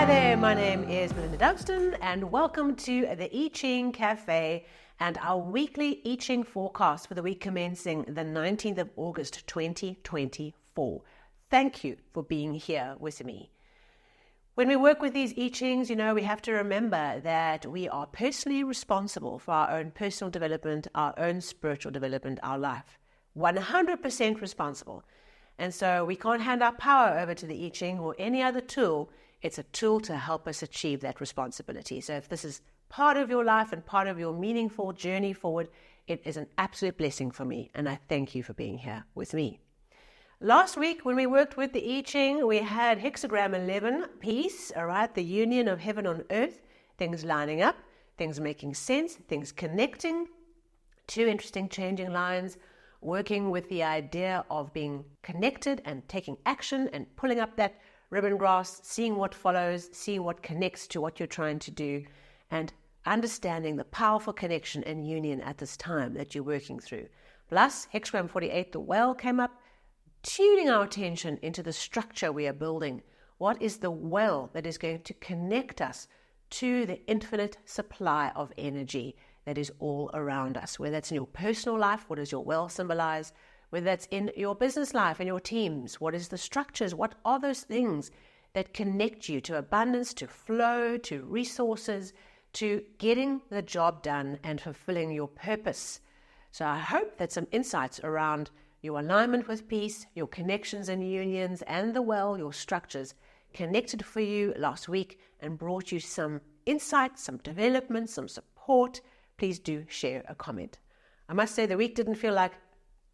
there, my name is Melinda Dunstan and welcome to the I Ching Cafe and our weekly I Ching forecast for the week commencing the 19th of August 2024. Thank you for being here with me. When we work with these I Chings, we have to remember that we are personally responsible for our own personal development, our own spiritual development, our life. 100% responsible. And so we can't hand our power over to the I Ching or any other tool. It's a tool to help us achieve that responsibility. So if this is part of your life and part of your meaningful journey forward, it is an absolute blessing for me. And I thank you for being here with me. Last week, when we worked with the I Ching, we had Hexagram 11, peace, all right, the union of heaven on earth, things lining up, things making sense, things connecting, two interesting changing lines, working with the idea of being connected and taking action and pulling up that ribbon grass, seeing what follows, seeing what connects to what you're trying to do, and understanding the powerful connection and union at this time that you're working through. Plus, Hexagram 48, the well, came up, tuning our attention into the structure we are building. What is the well that is going to connect us to the infinite supply of energy that is all around us? Whether that's in your personal life, what does your well symbolize? Whether that's in your business life and your teams, what is the structures? What are those things that connect you to abundance, to flow, to resources, to getting the job done and fulfilling your purpose? So I hope that some insights around your alignment with peace, your connections and unions, and the well, your structures, connected for you last week and brought you some insight, some development, some support. Please do share a comment. I must say the week didn't feel like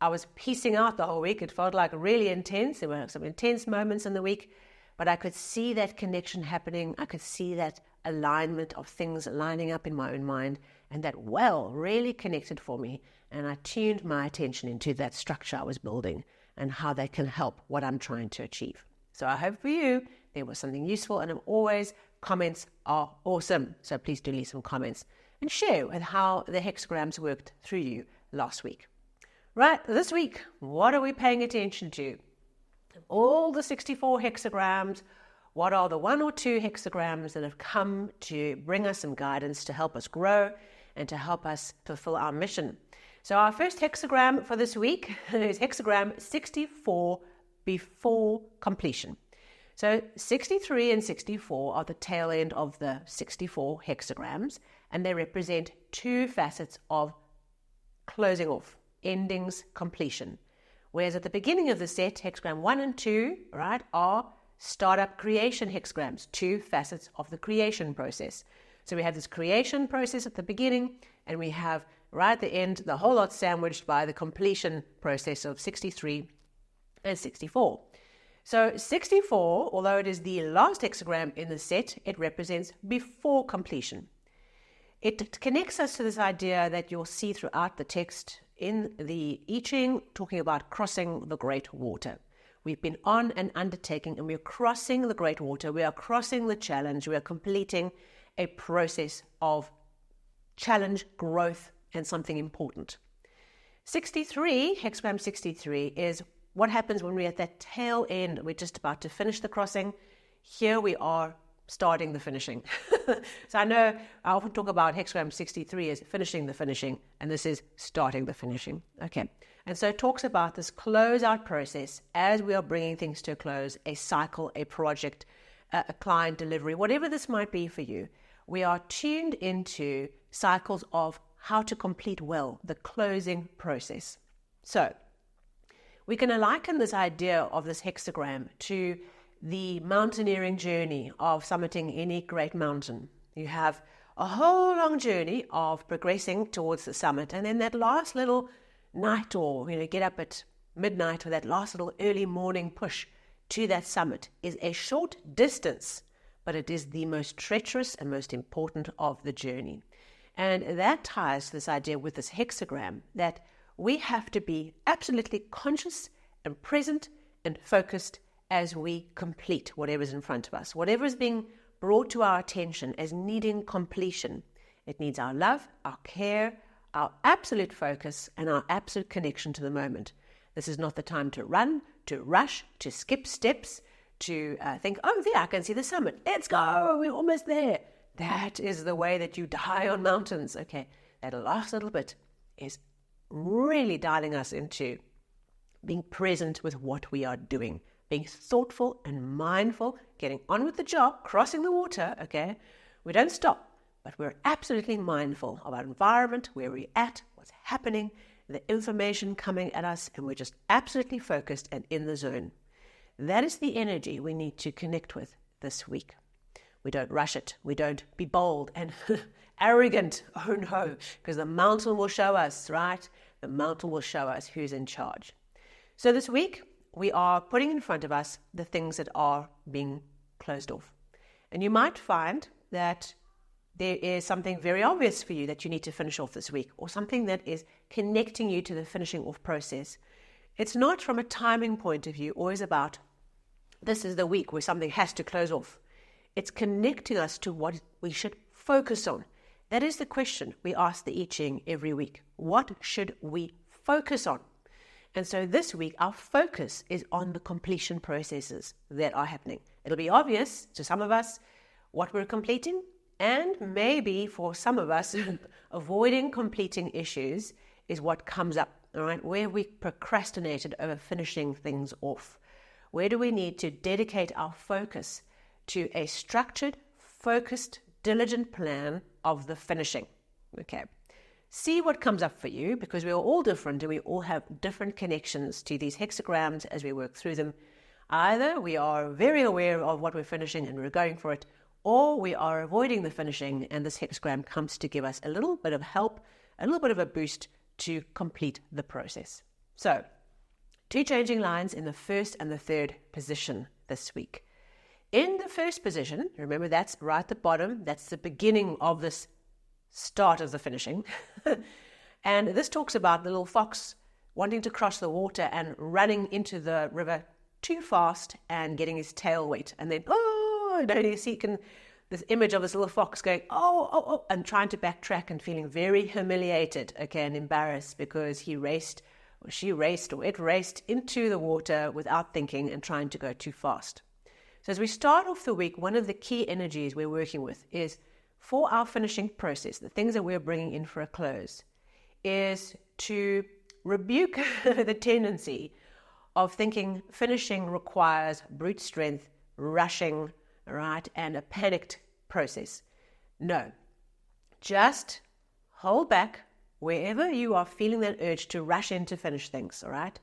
I was piecing out the whole week. It felt like really intense. There were some intense moments in the week, but I could see that connection happening. I could see that alignment of things lining up in my own mind, and that well really connected for me. And I tuned my attention into that structure I was building and how that can help what I'm trying to achieve. So I hope for you there was something useful, and always comments are awesome. So please do leave some comments and share with how the hexagrams worked through you last week. Right, this week, what are we paying attention to? All the 64 hexagrams, what are the one or two hexagrams that have come to bring us some guidance to help us grow and to help us fulfill our mission? So our first hexagram for this week is hexagram 64, before completion. So 63 and 64 are the tail end of the 64 hexagrams, and they represent two facets of closing off, endings, completion. Whereas at the beginning of the set, hexagram 1 and 2, right, are startup creation hexagrams, two facets of the creation process. So we have this creation process at the beginning, and we have right at the end the whole lot sandwiched by the completion process of 63 and 64. So 64, although it is the last hexagram in the set, it represents before completion. It connects us to this idea that you'll see throughout the text in the I Ching, talking about crossing the great water. We've been on an undertaking and we're crossing the great water. We are crossing the challenge. We are completing a process of challenge, growth, and something important. 63, hexagram 63, is what happens when we're at that tail end. We're just about to finish the crossing. Here we are starting the finishing. So I know I often talk about hexagram 63 as finishing the finishing, and this is starting the finishing. Okay. And so it talks about this closeout process as we are bringing things to a close, a cycle, a project, a client delivery, whatever this might be for you. We are tuned into cycles of how to complete well the closing process. So we can liken this idea of this hexagram to the mountaineering journey of summiting any great mountain. You have a whole long journey of progressing towards the summit, and then that last little night, or get up at midnight, or that last little early morning push to that summit is a short distance, but it is the most treacherous and most important of the journey. And that ties this idea with this hexagram that we have to be absolutely conscious and present and focused as we complete whatever's in front of us. Whatever is being brought to our attention as needing completion, it needs our love, our care, our absolute focus, and our absolute connection to the moment. This is not the time to run, to rush, to skip steps, to think, oh, there, I can see the summit. Let's go. We're almost there. That is the way that you die on mountains. Okay, that last little bit is really dialing us into being present with what we are doing, being thoughtful and mindful, getting on with the job, crossing the water, okay? We don't stop, but we're absolutely mindful of our environment, where we're at, what's happening, the information coming at us, and we're just absolutely focused and in the zone. That is the energy we need to connect with this week. We don't rush it. We don't be bold and arrogant. Oh no, because the mountain will show us, right? The mountain will show us who's in charge. So this week, we are putting in front of us the things that are being closed off. And you might find that there is something very obvious for you that you need to finish off this week, or something that is connecting you to the finishing off process. It's not from a timing point of view always about this is the week where something has to close off. It's connecting us to what we should focus on. That is the question we ask the I Ching every week. What should we focus on? And so this week, our focus is on the completion processes that are happening. It'll be obvious to some of us what we're completing, and maybe for some of us, avoiding completing issues is what comes up, all right? Where we procrastinated over finishing things off. Where do we need to dedicate our focus to a structured, focused, diligent plan of the finishing? Okay. See what comes up for you, because we are all different and we all have different connections to these hexagrams as we work through them. Either we are very aware of what we're finishing and we're going for it, or we are avoiding the finishing, and this hexagram comes to give us a little bit of help, a little bit of a boost to complete the process. So, 2 changing lines in the first and the third position this week. In the first position, remember that's right at the bottom, that's the beginning of this start of the finishing. And this talks about the little fox wanting to cross the water and running into the river too fast and getting his tail wet. And then, you see this image of this little fox going, and trying to backtrack and feeling very humiliated, okay, and embarrassed because it raced into the water without thinking and trying to go too fast. So as we start off the week, one of the key energies we're working with is for our finishing process, the things that we're bringing in for a close, is to rebuke the tendency of thinking finishing requires brute strength, rushing, right, and a panicked process. No, just hold back wherever you are feeling that urge to rush in to finish things, all right?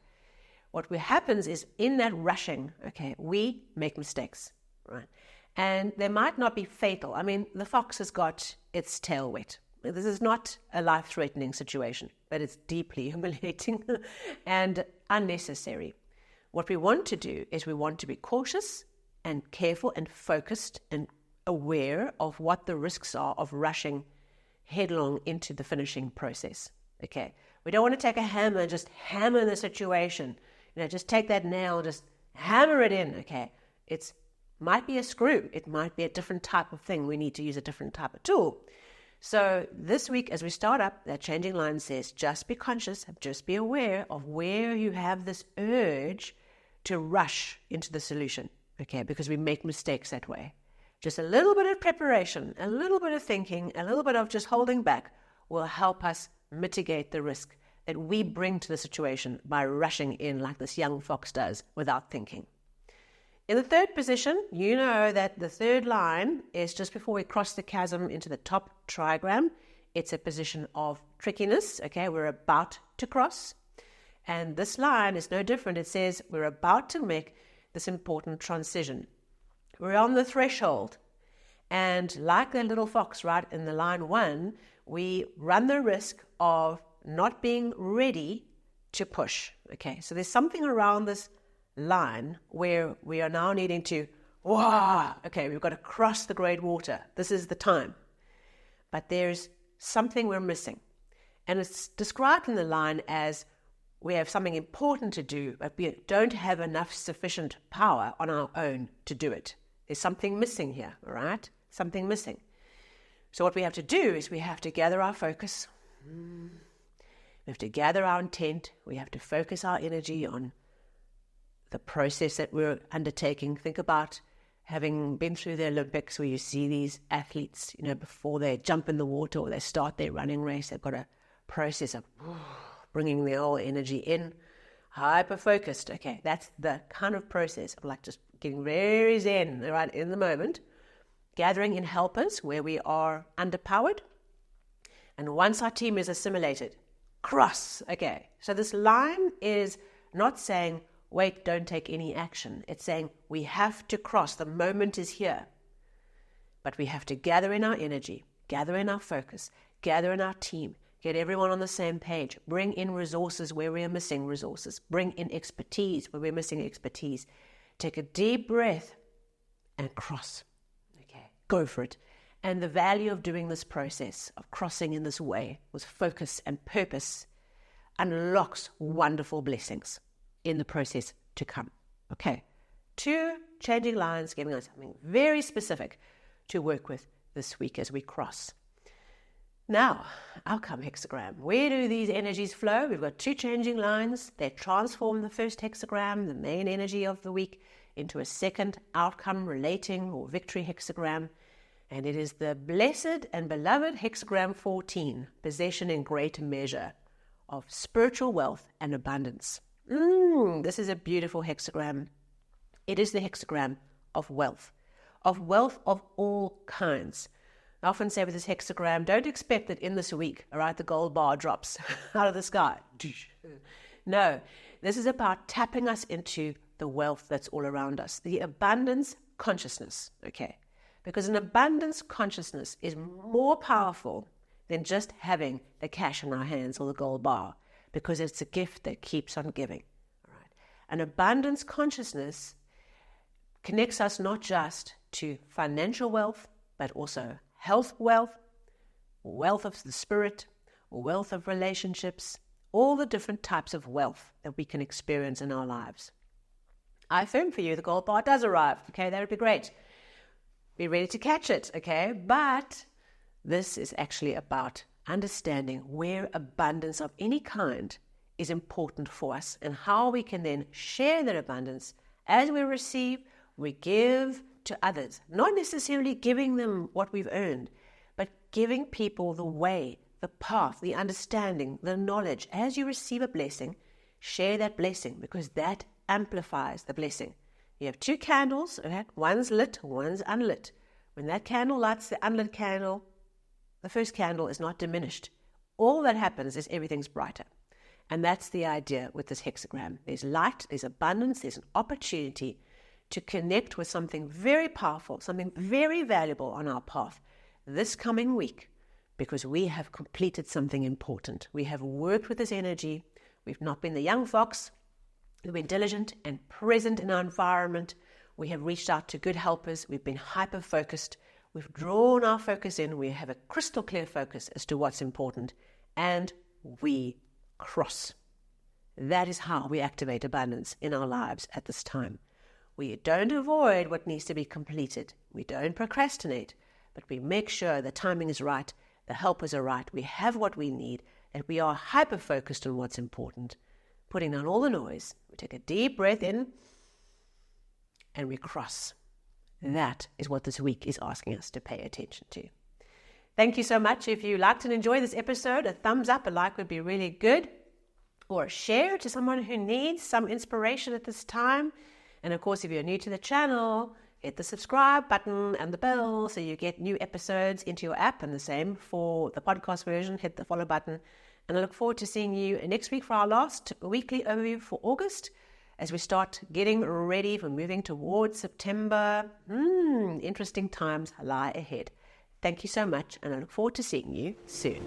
What happens is in that rushing, okay, we make mistakes, right? And they might not be fatal. I mean, the fox has got its tail wet. This is not a life-threatening situation, but it's deeply humiliating and unnecessary. What we want to do is we want to be cautious and careful and focused and aware of what the risks are of rushing headlong into the finishing process. Okay, we don't want to take a hammer and just hammer the situation. Just take that nail, just hammer it in. Okay, it's might be a screw. It might be a different type of thing. We need to use a different type of tool. So this week, as we start up, that changing line says, just be conscious, just be aware of where you have this urge to rush into the solution. Okay, because we make mistakes that way. Just a little bit of preparation, a little bit of thinking, a little bit of just holding back will help us mitigate the risk that we bring to the situation by rushing in like this young fox does without thinking. In the third position, you know that the third line is just before we cross the chasm into the top trigram. It's a position of trickiness, okay? We're about to cross. And this line is no different. It says we're about to make this important transition. We're on the threshold. And like the little fox, right, in the line 1, we run the risk of not being ready to push, okay? So there's something around this line where we are now needing to, okay, we've got to cross the great water. This is the time. But there's something we're missing. And it's described in the line as we have something important to do, but we don't have enough sufficient power on our own to do it. There's something missing here, all right? Something missing. So what we have to do is we have to gather our focus. We have to gather our intent. We have to focus our energy on the process that we're undertaking. Think about having been through the Olympics, where you see these athletes, before they jump in the water or they start their running race, they've got a process of bringing their whole energy in, hyper-focused. Okay, that's the kind of process of like just getting very zen, right, in the moment, gathering in helpers where we are underpowered. And once our team is assimilated, cross. Okay, so this line is not saying, wait, don't take any action. It's saying we have to cross. The moment is here. But we have to gather in our energy, gather in our focus, gather in our team, get everyone on the same page, bring in resources where we are missing resources, bring in expertise where we're missing expertise. Take a deep breath and cross. Okay, go for it. And the value of doing this process, of crossing in this way with focus and purpose, unlocks wonderful blessings in the process to come. Okay, 2 changing lines, giving us something very specific to work with this week as we cross. Now, outcome hexagram. Where do these energies flow? We've got 2 changing lines. They transform the first hexagram, the main energy of the week, into a second outcome relating or victory hexagram. And it is the blessed and beloved hexagram 14, possession in great measure of spiritual wealth and abundance. This is a beautiful hexagram. It is the hexagram of wealth of all kinds. I often say with this hexagram, don't expect that in this week, all right, the gold bar drops out of the sky. No, this is about tapping us into the wealth that's all around us, the abundance consciousness, okay? Because an abundance consciousness is more powerful than just having the cash in our hands or the gold bar, because it's a gift that keeps on giving. All right. An abundance consciousness connects us not just to financial wealth, but also health wealth, wealth of the spirit, wealth of relationships, all the different types of wealth that we can experience in our lives. I affirm for you, the gold bar does arrive. Okay, that would be great. Be ready to catch it, okay? But this is actually about understanding where abundance of any kind is important for us and how we can then share that abundance. As we receive, we give to others, not necessarily giving them what we've earned, but giving people the way, the path, the understanding, the knowledge. As you receive a blessing, share that blessing, because that amplifies the blessing. You have 2 candles, okay? One's lit, one's unlit. When that candle lights the unlit candle, the first candle is not diminished. All that happens is everything's brighter. And that's the idea with this hexagram. There's light, there's abundance, there's an opportunity to connect with something very powerful, something very valuable on our path this coming week, because we have completed something important. We have worked with this energy. We've not been the young fox. We've been diligent and present in our environment. We have reached out to good helpers. We've been hyper-focused. We've drawn our focus in. We have a crystal clear focus as to what's important. And we cross. That is how we activate abundance in our lives at this time. We don't avoid what needs to be completed. We don't procrastinate, but we make sure the timing is right, the helpers are right, we have what we need, that we are hyper-focused on what's important, putting down all the noise. We take a deep breath in, and we cross. That is what this week is asking us to pay attention to. Thank you so much. If you liked and enjoyed this episode, a thumbs up, a like would be really good. Or a share to someone who needs some inspiration at this time. And of course, if you're new to the channel, hit the subscribe button and the bell so you get new episodes into your app. And the same for the podcast version, hit the follow button. And I look forward to seeing you next week for our last weekly overview for August, as we start getting ready for moving towards September. Interesting times lie ahead. Thank you so much, and I look forward to seeing you soon.